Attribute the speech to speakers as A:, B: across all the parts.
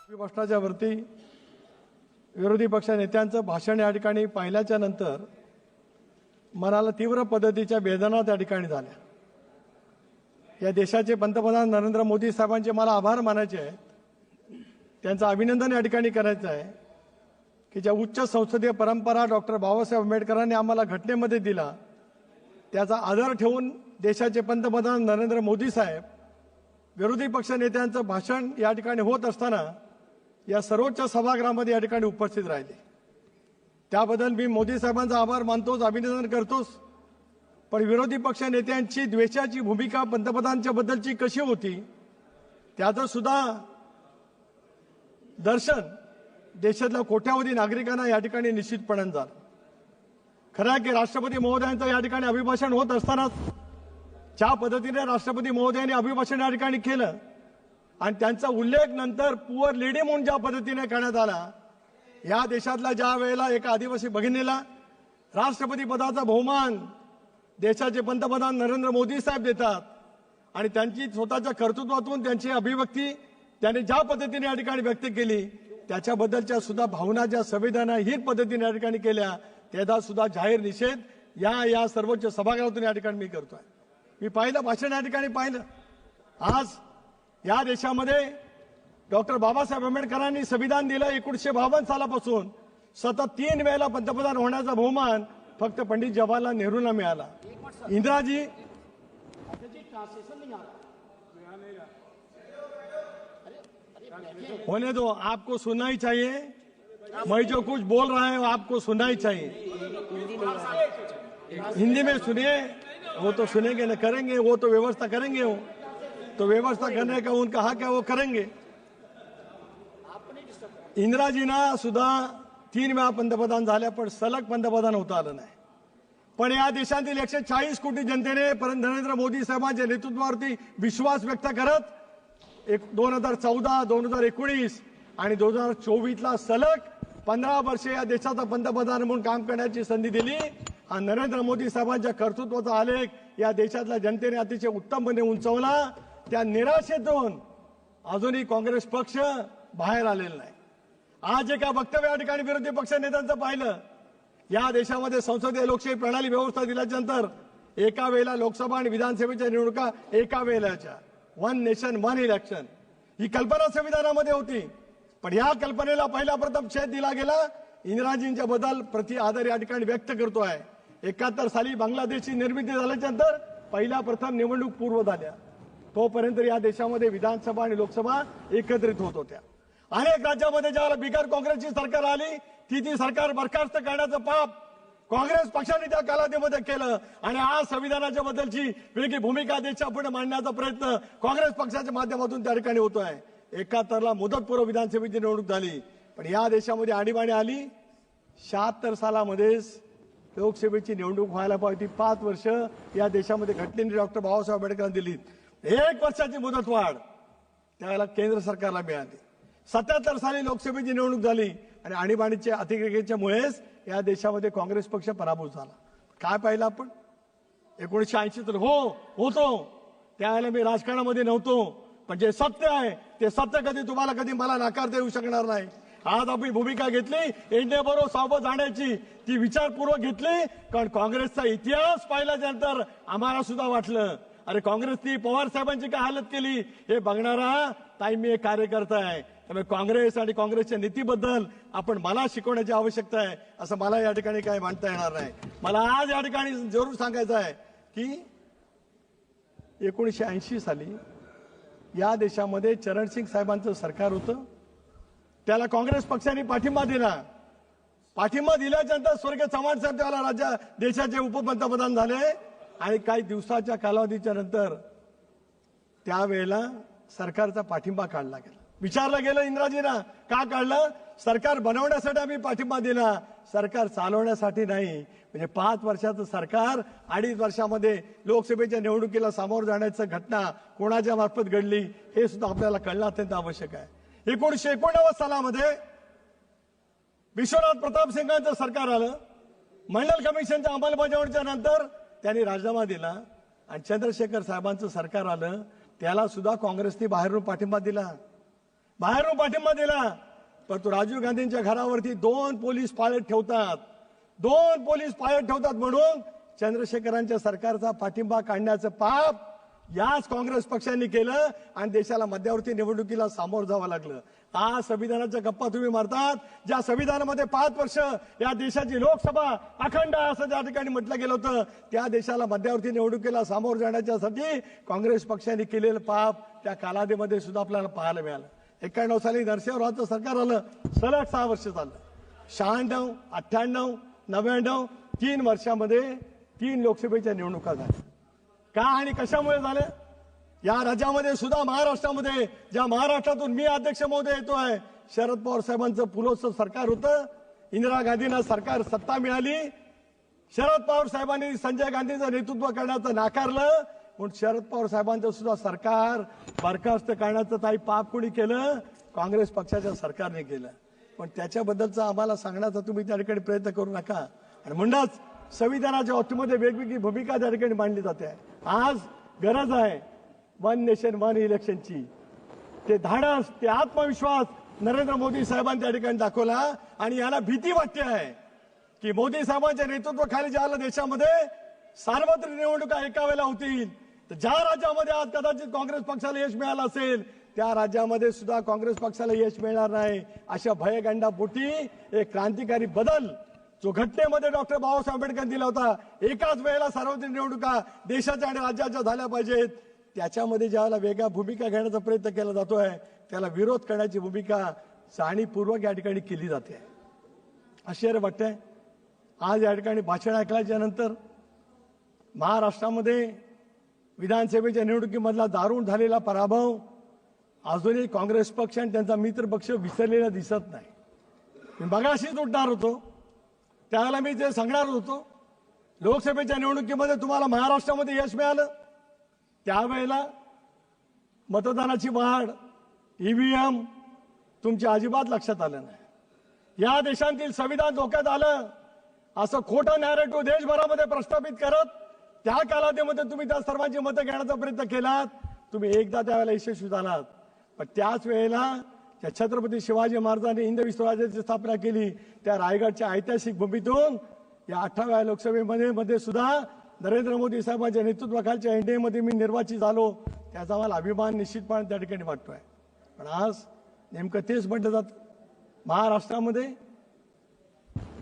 A: प्रश्नाच्या वरती विरोधी पक्ष नेत्यांचं भाषण या ठिकाणी पाहिल्याच्या नंतर मनाला तीव्र पद्धतीच्या वेदना त्या ठिकाणी झाल्या। या देशाचे पंतप्रधान नरेंद्र मोदी साहेबांचे मला आभार मानायचे आहेत, त्यांचं अभिनंदन या ठिकाणी करायचं आहे की ज्या उच्च संसदीय परंपरा डॉक्टर बाबासाहेब आंबेडकरांनी आम्हाला घटनेमध्ये दिला त्याचा आदर ठेवून देशाचे पंतप्रधान नरेंद्र मोदी साहेब विरोधी पक्ष नेत्यांचं भाषण या ठिकाणी होत असताना या सर्वोच्च सभागृहामध्ये या ठिकाणी उपस्थित राहिले। त्याबद्दल मी मोदी साहेबांचा आभार मानतोच, अभिनंदन करतोच। पण विरोधी पक्ष नेत्यांची द्वेषाची भूमिका पंतप्रधानांच्या बद्दलची कशी होती त्याचं सुद्धा दर्शन देशातल्या कोट्यावधी नागरिकांना या ठिकाणी निश्चितपणे झालं। खरं आहे की राष्ट्रपती महोदयांचं या ठिकाणी अभिभाषण होत असतानाच ज्या पद्धतीने राष्ट्रपती महोदयांनी अभिभाषण या ठिकाणी केलं आणि त्यांचा उल्लेख नंतर पुअर लेडी म्हणून ज्या पद्धतीने करण्यात आला, या देशातल्या ज्या वेळेला एका आदिवासी भगिनीला राष्ट्रपती पदाचा बहुमान देशाचे पंतप्रधान नरेंद्र मोदी साहेब देतात आणि त्यांची स्वतःच्या कर्तृत्वातून त्यांची अभिव्यक्ती त्यांनी ज्या पद्धतीने या ठिकाणी व्यक्त केली त्याच्याबद्दलच्या सुद्धा भावना ज्या संवेदना ही पद्धतीने या ठिकाणी केल्या त्याचा सुद्धा जाहीर निषेध या सर्वोच्च सभागृहातून या ठिकाणी मी करतोय। मी पाहिलं भाषण या ठिकाणी पाहिलं। आज या देशामध्ये डॉक्टर बाबासाहेब आंबेडकरांनी संविधान दिलं 1952 सालापासून सतत 3 वेळेला पंतप्रधान होण्याचा बहुमान फक्त पंडित जवाहरलाल नेहरूंना मिळाला। इंदिराजी होने दो, आपको सुनना ही चाहिए। मैं जो कुछ बोल रहा है आपको सुनना ही चाहिए। हिंदी में सुनिए, वो तो सुनेंगे न करेंगे, वो तो व्यवस्था करेंगे, वो तो व्यवस्था करने का उनका हक है, वो करेंगे। इंदिराजींना सुद्धा 3 वेळा पंतप्रधान झाल्या पण सलग पंतप्रधान होता आलं नाही। पण या देशातील 140 कोटी जनतेने नरेंद्र मोदी साहेबांच्या नेतृत्वावरती विश्वास व्यक्त करत 2014, 2019 आणि 2024ला सलग 15 वर्षे या देशाचा पंतप्रधान म्हणून काम करण्याची संधी दिली। हा नरेंद्र मोदी साहेबांच्या कर्तृत्वाचा आलेख या देशातल्या जनतेने अतिशय उत्तमपणे उंचवला। त्या निराशेतून अजूनही काँग्रेस पक्ष बाहेर आलेला नाही। आज एका वक्तव्य या ठिकाणी विरोधी पक्ष नेत्यांचं पाहिलं, या देशामध्ये संसदीय लोकशाही प्रणाली व्यवस्था दिल्यानंतर एका वेळेला लोकसभा आणि विधानसभेच्या निवडणुका एका वेळेलाच्या, 1 नेशन 1 इलेक्शन ही कल्पना संविधानामध्ये होती। पण या कल्पनेला पहिला प्रथम छेद दिला गेला। इंदिराजींच्या बद्दल प्रति आदर या ठिकाणी व्यक्त करतोय। 71 साली बांगलादेशची निर्मिती झाल्यानंतर पहिल्या प्रथम निवडणूक पूर्व झाल्या, तोपर्यंत या देशामध्ये विधानसभा आणि लोकसभा एकत्रित होत होत्या। अनेक राज्यामध्ये ज्यावेळेला बिगर काँग्रेसची सरकार आली ती सरकार बरखास्त करण्याचं पाप काँग्रेस पक्षाने त्या कालावधीमध्ये केलं आणि आज संविधानाच्या बद्दलची वेगळी भूमिका देशापुढे मांडण्याचा प्रयत्न काँग्रेस पक्षाच्या माध्यमातून त्या ठिकाणी होतोय। 71ला मुदतपूर्व विधानसभेची निवडणूक झाली, पण या देशामध्ये आणीबाणी आली। 76 सालामध्येच लोकसभेची निवडणूक व्हायला पाहिजे, 5 वर्ष या देशामध्ये घटनेने डॉक्टर बाबासाहेब आंबेडकरांनी दिली। 1 वर्षाची मुदतवाढ त्यावेळेला केंद्र सरकारला मिळाली। 77 साली लोकसभेची निवडणूक झाली आणि आणीबाणीच्या अतिरेक्यामुळेच या देशामध्ये काँग्रेस पक्ष पराभूत झाला। काय पाहिलं आपण 1980 तर होतो त्यावेळेला मी राजकारणामध्ये नव्हतो, पण जे सत्य आहे ते सत्य कधी मला नाकारता येऊ शकणार नाही। आज आपण भूमिका घेतली एनडीए बरोबर सोबत जाण्याची, ती विचारपूर्वक घेतली, कारण काँग्रेसचा इतिहास पाहिल्यानंतर आम्हाला सुद्धा वाटलं अरे काँग्रेसनी पवार साहेबांची काय हालत केली हे बघणारा ताई मी एक कार्यकर्ता आहे। त्यामुळे काँग्रेस आणि काँग्रेसच्या नीतीबद्दल आपण मला शिकवण्याची आवश्यकता आहे असं मला या ठिकाणी काय मांडता येणार नाही। मला आज या ठिकाणी जरूर सांगायचं आहे की 1980 साली या देशामध्ये चरणसिंग साहेबांचं सरकार होतं, त्याला काँग्रेस पक्षाने पाठिंबा दिला। पाठिंबा दिल्यानंतर स्वर्गीय चव्हाण साहेब त्याला देशाचे उपपंतप्रधान झाले आणि काही दिवसाच्या कालावधीच्या नंतर त्यावेळेला सरकारचा पाठिंबा काढला गेला। विचारलं गेलं इंदिराजींना का काढलं? सरकार बनवण्यासाठी आम्ही पाठिंबा दिला, सरकार चालवण्यासाठी नाही। म्हणजे 5 वर्षाचं सरकार 2.5 वर्षामध्ये लोकसभेच्या निवडणुकीला सामोरं जाण्याची घटना कोणाच्या मार्फत घडली हे सुद्धा आपल्याला कळणं अत्यंत आवश्यक आहे। 1989 सालामध्ये विश्वनाथ प्रताप सिंगांचं सरकार आलं। मंडल कमिशनच्या अंमलबजावणीच्या नंतर त्यांनी राजीनामा दिला आणि चंद्रशेखर साहेबांचं सरकार आलं, त्याला सुद्धा काँग्रेसने बाहेरून पाठिंबा दिला। बाहेरून पाठिंबा दिला, परंतु राजीव गांधींच्या घरावरती 2 पोलीस पाळत ठेवतात, 2 पोलीस पाळत ठेवतात म्हणून चंद्रशेखरांच्या सरकारचा पाठिंबा काढण्याचं पाप याच काँग्रेस पक्षांनी केलं आणि देशाला मध्यावधी निवडणुकीला सामोरं जावं लागलं. आज संविधानाच्या गप्पा तुम्ही मारतात, ज्या संविधानामध्ये 5 वर्ष या देशाची लोकसभा अखंड असं ज्या ठिकाणी म्हटलं गेलं होतं, त्या देशाला मध्यावधी निवडणुकीला सामोरं जाण्याच्यासाठी काँग्रेस पक्षाने केलेलं पाप त्या कालावधीमध्ये सुद्धा आपल्याला पाहायला मिळालं. 91 साली नरसिंहरावांचं सरकार आलं, सलग 6 वर्ष चाललं. 96, 98, 99 3 वर्षामध्ये 3 लोकसभेच्या निवडणुका झाल्या. का आणि कशामुळे झालं? या राज्यामध्ये सुद्धा महाराष्ट्रामध्ये, ज्या महाराष्ट्रातून मी अध्यक्ष महोदय येतोय, शरद पवार साहेबांचं पुलोचं सरकार होतं, इंदिरा गांधींना सरकार सत्ता मिळाली. शरद पवार साहेबांनी संजय गांधींचं नेतृत्व करण्याचं नाकारलं, म्हणून शरद पवार साहेबांचं सुद्धा सरकार बरखास्त करण्याचं काही पाप कोणी केलं? काँग्रेस पक्षाच्या सरकारने केलं. पण त्याच्याबद्दलचं आम्हाला सांगण्याचा तुम्ही त्या ठिकाणी प्रयत्न करू नका. आणि म्हणूनच संविधानाच्या बाबतीमध्ये वेगवेगळी भूमिका त्या ठिकाणी मांडली जाते. आज गरज आहे 1 नेशन 1 इलेक्शनची. ते धाडस, ते आत्मविश्वास नरेंद्र मोदी साहेबांनी त्या ठिकाणी दाखवला. आणि याला भीती वाटते आहे की मोदी साहेबांच्या नेतृत्वाखाली ज्या देशामध्ये सार्वत्रिक निवडणुका एका वेळेला होतील, तर ज्या राज्यामध्ये आज कदाचित काँग्रेस पक्षाला यश मिळालं असेल, त्या राज्यामध्ये सुद्धा काँग्रेस पक्षाला यश मिळणार नाही. अशा भयगंडापोटी एक क्रांतिकारी बदल जो घटनेमध्ये डॉक्टर बाबासाहेब आंबेडकर दिला होता, एकाच वेळेला सार्वत्रिक निवडणुका देशाच्या आणि राज्याच्या झाल्या पाहिजेत, त्याच्यामध्ये ज्याला वेगळ्या भूमिका घेण्याचा प्रयत्न केला जातोय, त्याला विरोध करण्याची भूमिका जाणीवपूर्वक या ठिकाणी केली जाते. आश्चर्य वाटतंय. आज या ठिकाणी भाषण ऐकल्याच्या नंतर महाराष्ट्रामध्ये विधानसभेच्या निवडणुकीमधला दारुण झालेला पराभव अजूनही काँग्रेस पक्ष आणि त्यांचा मित्र पक्ष विसरलेला दिसत नाही. मी मगाशीच उठणार होतो, त्यावेळेला मी जे सांगणार होतो, लोकसभेच्या निवडणुकीमध्ये तुम्हाला महाराष्ट्रामध्ये यश मिळालं, त्यावेळेला मतदानाची वाढ, ईव्हीएम तुमच्या अजिबात लक्षात आलं नाही. या देशातील संविधान धोक्यात आलं असं खोटं नॅरेटिव्ह देशभरामध्ये प्रस्थापित करत त्या कालावधीमध्ये तुम्ही त्या सर्वांची मतं घेण्याचा प्रयत्न केलात. तुम्ही एकदा त्यावेळेला यशस्वी झालात. पण त्याच वेळेला त्या छत्रपती शिवाजी महाराजांनी हिंदवी स्वराज्याची स्थापना केली, त्या रायगडच्या ऐतिहासिक भूमीतून या 18व्या लोकसभेमध्ये सुद्धा नरेंद्र मोदी साहेबांच्या नेतृत्वाखालच्या एनडीएमध्ये मी निर्वाचित झालो. त्याचा मला अभिमान निश्चितपणे त्या ठिकाणी वाटतोय. पण आज नेमकं तेच म्हटलं जातं. महाराष्ट्रामध्ये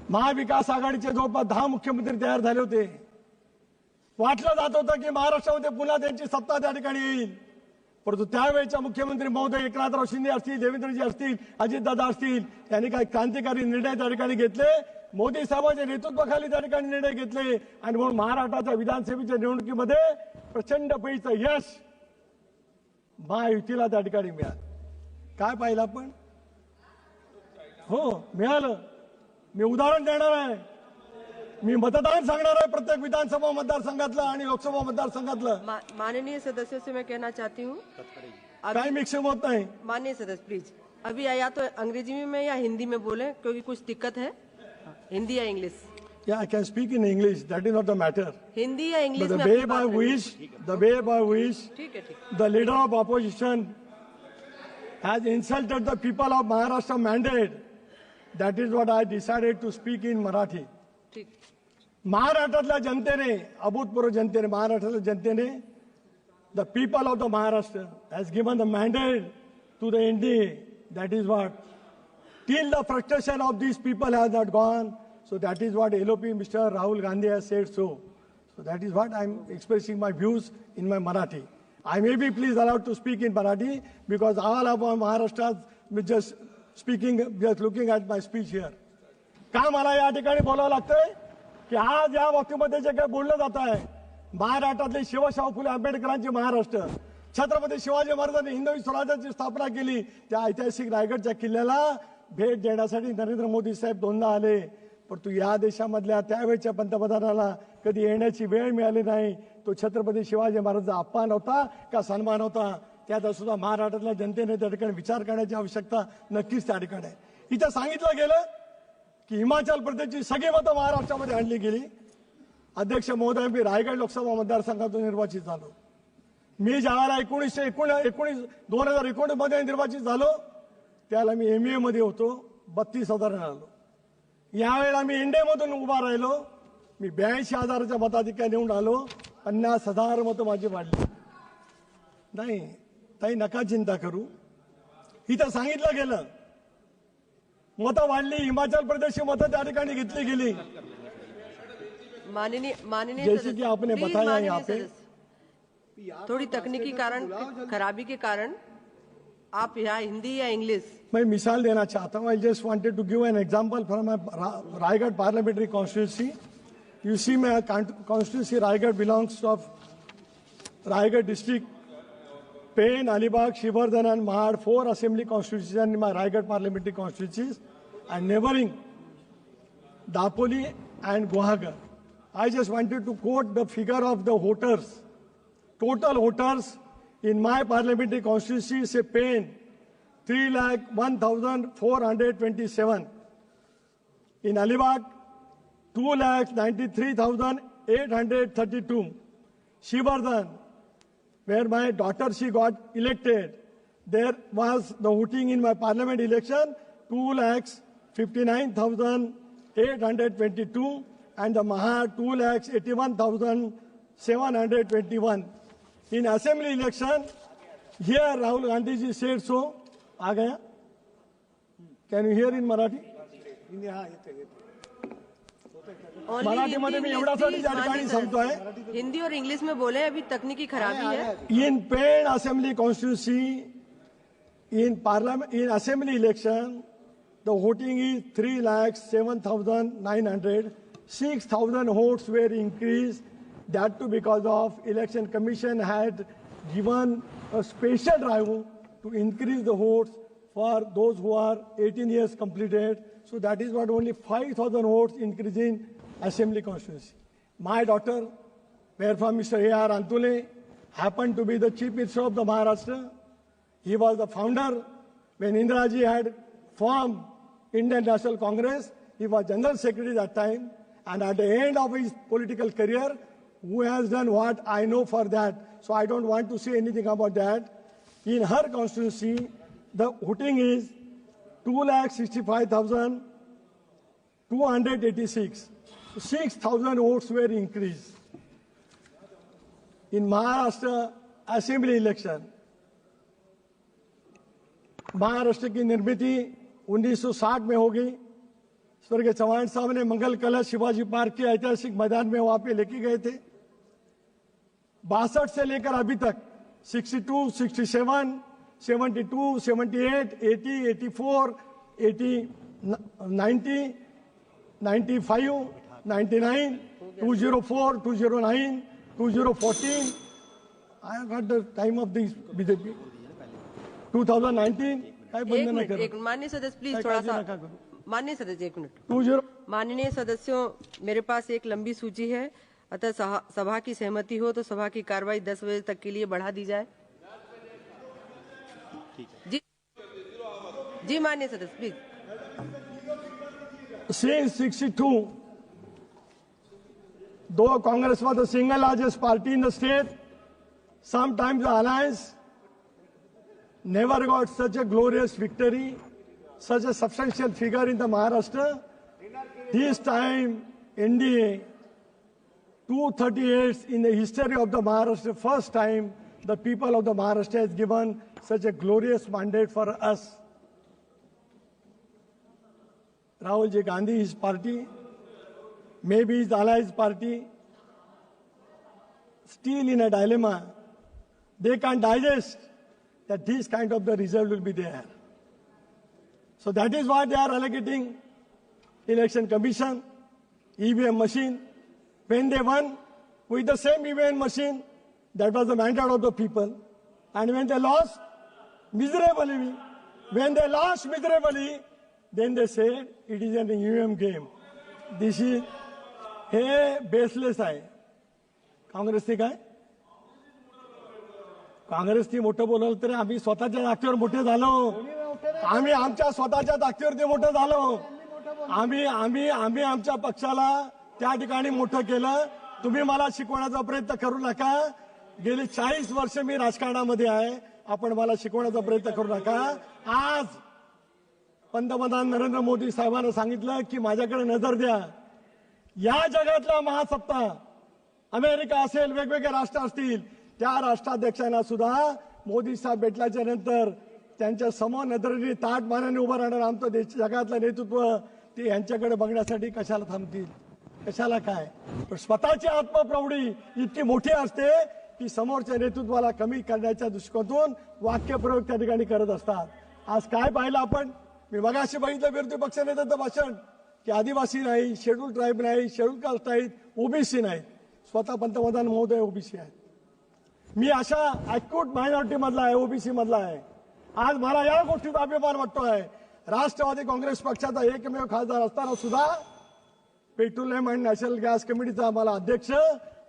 A: महाविकास आघाडीचे जवळपास 10 मुख्यमंत्री तयार झाले होते. वाटलं जात होतं की महाराष्ट्रामध्ये पुन्हा त्यांची सत्ता त्या ठिकाणी येईल. परंतु त्यावेळेच्या मुख्यमंत्री महोदय एकनाथराव शिंदे असतील, देवेंद्रजी असतील, अजितदादा असतील, यांनी काही क्रांतिकारी निर्णय त्या ठिकाणी घेतले. मोदी साहेबांच्या नेतृत्वाखाली त्या ठिकाणी निर्णय घेतले आणि म्हणून महाराष्ट्राच्या विधानसभेच्या निवडणुकीमध्ये प्रचंडपैकीचं यश महायुतीला त्या ठिकाणी मिळालं. काय पाहिलं आपण? हो, मिळालं. मी उदाहरण देणार आहे. मी मतदान सांगणार आहे प्रत्येक विधानसभा मतदारसंघातलं आणि लोकसभा मतदारसंघातलं.
B: माननीय सदस्यों से मैं कहना चाहती हूँ,
A: काही मिक्सिंग होत नाही.
B: माननीय सदस्य प्लीज अभी या तो अंग्रेजी में या हिंदी में बोले, क्योंकि कुछ दिक्कत है. हिंदी या English?
A: Yeah, I can speak in English. That is not the matter.
B: Hindi या इंग्लिश
A: But
B: में
A: the way
B: अपनी
A: by
B: बात
A: which, the way by which
B: ठीक है.
A: the leader of opposition has insulted the people of Maharashtra mandate, that is what I decided to speak in Marathi.
B: ठीक.
A: महाराष्ट्रातल्या जनतेने, अभूतपूर्व जनतेने, महाराष्ट्रातल्या जनतेने, the people of the Maharashtra has given the mandate to the NDA. That is what, till the frustration of these people has not gone. So that is what LOP Mr. Rahul Gandhi has said so. So that is what I am expressing my views in my Marathi. I may be please allowed to speak in Marathi because all of Maharashtra just speaking, just looking at my speech here. का मला या ठिकाणी बोलावं लागतंय की आज या बाबतीमध्ये जे काही बोललं जात आहे, महाराष्ट्रातले शिवशाहू फुले आंबेडकरांचे महाराष्ट्र, छत्रपती शिवाजी महाराजांनी हिंदवी स्वराज्याची स्थापना केली, त्या ऐतिहासिक रायगडच्या किल्ल्याला भेट देण्यासाठी नरेंद्र मोदी साहेब 2दा आले. परंतु या देशामधल्या त्यावेळच्या पंतप्रधानाला कधी येण्याची वेळ मिळाली नाही. तो छत्रपती शिवाजी महाराजांचा अपमान होता का सन्मान होता, त्याचा सुद्धा महाराष्ट्रातल्या जनतेने त्या ठिकाणी विचार करण्याची आवश्यकता नक्कीच त्या ठिकाणी आहे. इथं सांगितलं गेलं की हिमाचल प्रदेशची सगळी मतं महाराष्ट्रामध्ये आणली गेली. अध्यक्ष महोदय, मी रायगड लोकसभा मतदारसंघातून निर्वाचित झालो. मी ज्यावेळेला 2019 मध्ये निर्वाचित झालो, त्याला मी MA मध्ये होतो, 32,000 आलो. यावेळेला मी इंडियामधून उभा राहिलो, मी 82,000च्या मताधिक्याने निवडून आलो. 50,000 मतं माझी वाढली. नाही ताई, नका चिंता करू. इथं सांगितलं गेलं मतं वाढली. हिमाचल प्रदेशची मतं त्या ठिकाणी घेतली गेली.
B: माननीय
A: जैसे
B: सदस्य,
A: कि आपने
B: प्लीज
A: बताया
B: माननीय
A: यहाँ पे,
B: सदस्य, थोड़ी तकनीकी कारण खराबी के कारण आप यहाँ हिंदी या इंग्लिश?
A: मैं मिसाल देना चाहता हूँ. I just wanted to give an example from Raigad parliamentary constituency. You see my constituency Raigad belongs of Raigad district, Pen, Alibag, Shivardhan and Mahad, 4 assembly constituencies in my Raigad parliamentary constituencies, and neighboring Dapoli and Guwahati. I just wanted to quote the figure of the voters. Total voters in my parliamentary constituency, say Pen, 3,01,427. In Alibag, 2,93,832. Shivardhan, where my daughter, she got elected, there was the voting in my parliament election, 2,59,822, and the Mahad, 2,81,721. In assembly election, here Rahul Gandhi ji said so. आ गया? Can you hear in Marathi? मराठीमध्ये मी एवढ्यासाठी त्या ठिकाणी सांगतोय.
B: हिंदी और English में बोले, अभी तकनीकी खराबी है.
A: In Pen assembly constituency, in parliament, in assembly election, the voting is 3,07,900. 6,000 votes were increased. That too because of election commission had given a special drive to increase the votes for those who are 18 years completed. So that is what only 5,000 votes increase in assembly constituency. My daughter, where from Mr. A.R. Antule, happened to be the chief minister of the Maharashtra. He was the founder when Indiraji had formed Indian National Congress. He was general secretary that time. And at the end of his political career, who has done what I know for that. So I don't want to say anything about that. In her constituency, the voting is 2,65,286. 6,000 votes were increased. In Maharashtra assembly election, Maharashtra की निर्मिति 1960 में हो गई. स्वर्गीय चौहान साहब ने मंगल कलश Shivaji park के ऐतिहासिक मैदान में वहां पे लेके गए थे. 62 से लेकर अभी तक 62, 67, 72, 78, 80, 84, 80, 90, 95, 99, 204, 209, 2014. I have got the time of the BJP. 2019. काय बंद न करो.
B: एक माननीय सदस्य प्लीज
A: काय
B: थोड़ा
A: काळजी
B: सा.
A: नका करू.
B: माननीय सदस्य एक मिनट.
A: 20.
B: माननीय सदस्यों, मेरे पास एक लंबी सूची है, अतः सभा की सहमति हो तो सभा की कार्रवाई 10 बजे तक के लिए बढ़ा दी जाए. जी जी माननीय सदस्य please.
A: Since 62, though Congress was the single largest party in the state, sometimes the alliance never got such a glorious victory, such a substantial figure in the Maharashtra. This time, NDA, 238 in the history of the Maharashtra, first time the people of the Maharashtra has given such a glorious mandate for us. Rahul Ji Gandhi, his party, maybe his allies party, still in a dilemma. They can't digest that this kind of the result will be there. So that is why they are allocating election commission, EVM machine. When they won with the same EVM machine, that was the mandate of the people. And when they lost miserably, then they said it is an EVM game. This is हे baseless आहे. काँग्रेसचे काय? काँग्रेसची मोठं बोलवलं तरी आम्ही स्वतःच्या ताकदीवर मोठे झालो. आम्ही आमच्या स्वतःच्या ताकदीवर मोठं झालो. आम्ही आमच्या पक्षाला त्या ठिकाणी मोठं केलं. तुम्ही मला शिकवण्याचा प्रयत्न करू नका. गेली 40 वर्ष मी राजकारणामध्ये आहे. आपण मला शिकवण्याचा प्रयत्न करू नका. आज पंतप्रधान नरेंद्र मोदी साहेबांना सांगितलं की माझ्याकडे नजर द्या. या जगातल्या महासत्ता अमेरिका असेल, वेगवेगळे राष्ट्र असतील, त्या राष्ट्राध्यक्षांना सुद्धा मोदी साहेब भेटल्याच्या नंतर त्यांच्या समोर नजरेने ताट मानाने उभं राहणार आमचं देश जगातलं नेतृत्व ते यांच्याकडे बघण्यासाठी कशाला थांबतील, कशाला काय. पण स्वतःची आत्मप्रौढी इतकी मोठी असते की समोरच्या नेतृत्वाला कमी करण्याच्या दृष्टिकोनातून वाक्यप्रयोग त्या ठिकाणी करत असतात. आज काय पाहिलं आपण, मी मगाशी बघितलं विरोधी पक्ष नेत्यांचं भाषण की आदिवासी नाही, शेड्यूल ट्राईब नाही, शेड्यूल कास्ट नाहीत, ओबीसी नाहीत. स्वतः पंतप्रधान महोदय ओबीसी आहेत. मी अशा ऍक्यूट मायनॉरिटी मधला आहे, ओबीसी मधला आहे. आज मला या गोष्टीचा अभिमान वाटतोय. राष्ट्रवादी काँग्रेस पक्षाचा एकमेव खासदार असताना सुद्धा पेट्रोलियम अँड नॅशनल गॅस कमिटीचा आम्हाला अध्यक्ष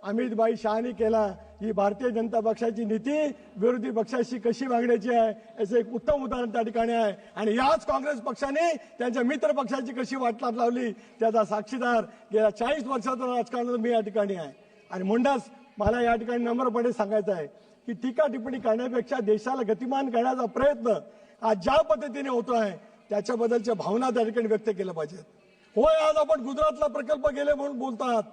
A: अमितभाई शहानी केला. ही भारतीय जनता पक्षाची नीती विरोधी पक्षाशी कशी वागण्याची आहे याचं एक उत्तम उदाहरण त्या ठिकाणी आहे. आणि याच काँग्रेस पक्षाने त्यांच्या मित्र पक्षाची कशी वाटचाल लावली त्याचा साक्षीदार गेल्या 40 वर्षाचं राजकारणात मी या ठिकाणी आहे. आणि म्हणूनच मला या ठिकाणी नम्रपणे सांगायचं आहे की टीका टिप्पणी करण्यापेक्षा देशाला गतिमान करण्याचा प्रयत्न आज ज्या पद्धतीने होतो आहे त्याच्याबद्दलच्या भावना त्या ठिकाणी व्यक्त केल्या पाहिजेत. होय, आज आपण गुजरातला प्रकल्प गेले म्हणून बोलतात.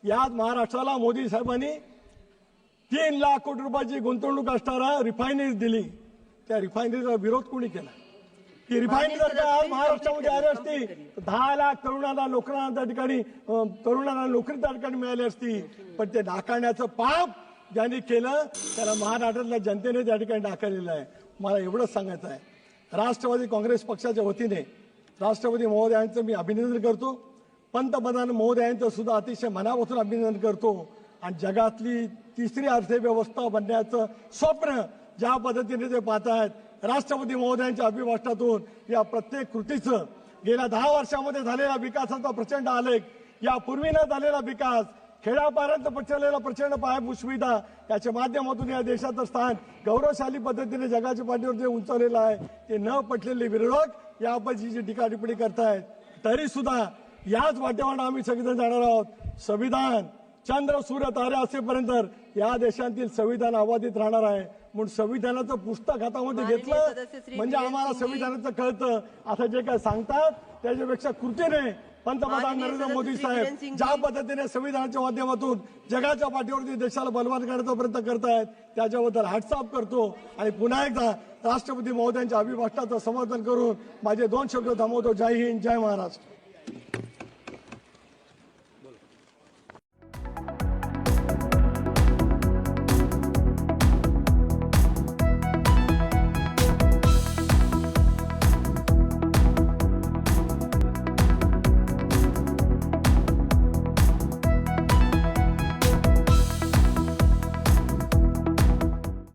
A: याच महाराष्ट्राला मोदी साहेबांनी 3 लाख कोटी रुपयाची गुंतवणूक असणारा रिफायनरी दिली. त्या रिफायनरीचा विरोध कोणी केला? की रिफायनरी जर का आज महाराष्ट्रामध्ये आली असती 10 लाख तरुणांना नोकऱ्या त्या ठिकाणी तरुणांना नोकरी त्या ठिकाणी मिळाली असती. पण ते नाकारण्याचं पाप ज्यांनी केलं त्याला महाराष्ट्रातल्या जनतेने त्या ठिकाणी नाकारलेलं आहे. मला एवढंच सांगायचं आहे, राष्ट्रवादी काँग्रेस पक्षाच्या वतीने राष्ट्रपती महोदयांचं मी अभिनंदन करतो. पंतप्रधान महोदयांचं सुद्धा अतिशय मनापासून अभिनंदन करतो. आणि जगातली तिसरी अर्थव्यवस्था बनण्याचं स्वप्न ज्या पद्धतीने ते पाहत आहेत, राष्ट्रपती महोदयांच्या अभिभाषणातून या प्रत्येक कृतीचं गेल्या 10 वर्षामध्ये झालेला विकासाचा प्रचंड आलेख, यापूर्वी न झालेला विकास, खेड्यापाड्यापर्यंत पसरलेला प्रचंड पायाभूत सुविधा याच्या माध्यमातून या देशाचं स्थान गौरवशाली पद्धतीने जगाच्या पाठीवर जे उंचावलेलं आहे ते न पटलेले विरोधक यापैकी जी टीका टिप्पणी करतायत. तरी सुद्धा याच वाटेवर आम्ही सगळेजण जाणार आहोत. संविधान चंद्र सूर्य तारे असेपर्यंत या देशातील संविधान अबाधित राहणार आहे. म्हणून संविधानाचं पुस्तक हातामध्ये घेतलं म्हणजे आम्हाला संविधानाचं कळतं. आता जे काय सांगतात त्याच्यापेक्षा कृतीने पंतप्रधान नरेंद्र मोदी साहेब ज्या पद्धतीने संविधानाच्या माध्यमातून जगाच्या पाठीवरती देशाला बलवान करण्याचा प्रयत्न करतायत त्याच्याबद्दल हॅट्सऑफ करतो. आणि पुन्हा एकदा राष्ट्रपती महोदयांच्या अभिभाषणाचं समर्थन करून माझे 2 शब्द थांबवतो. जय हिंद, जय महाराष्ट्र.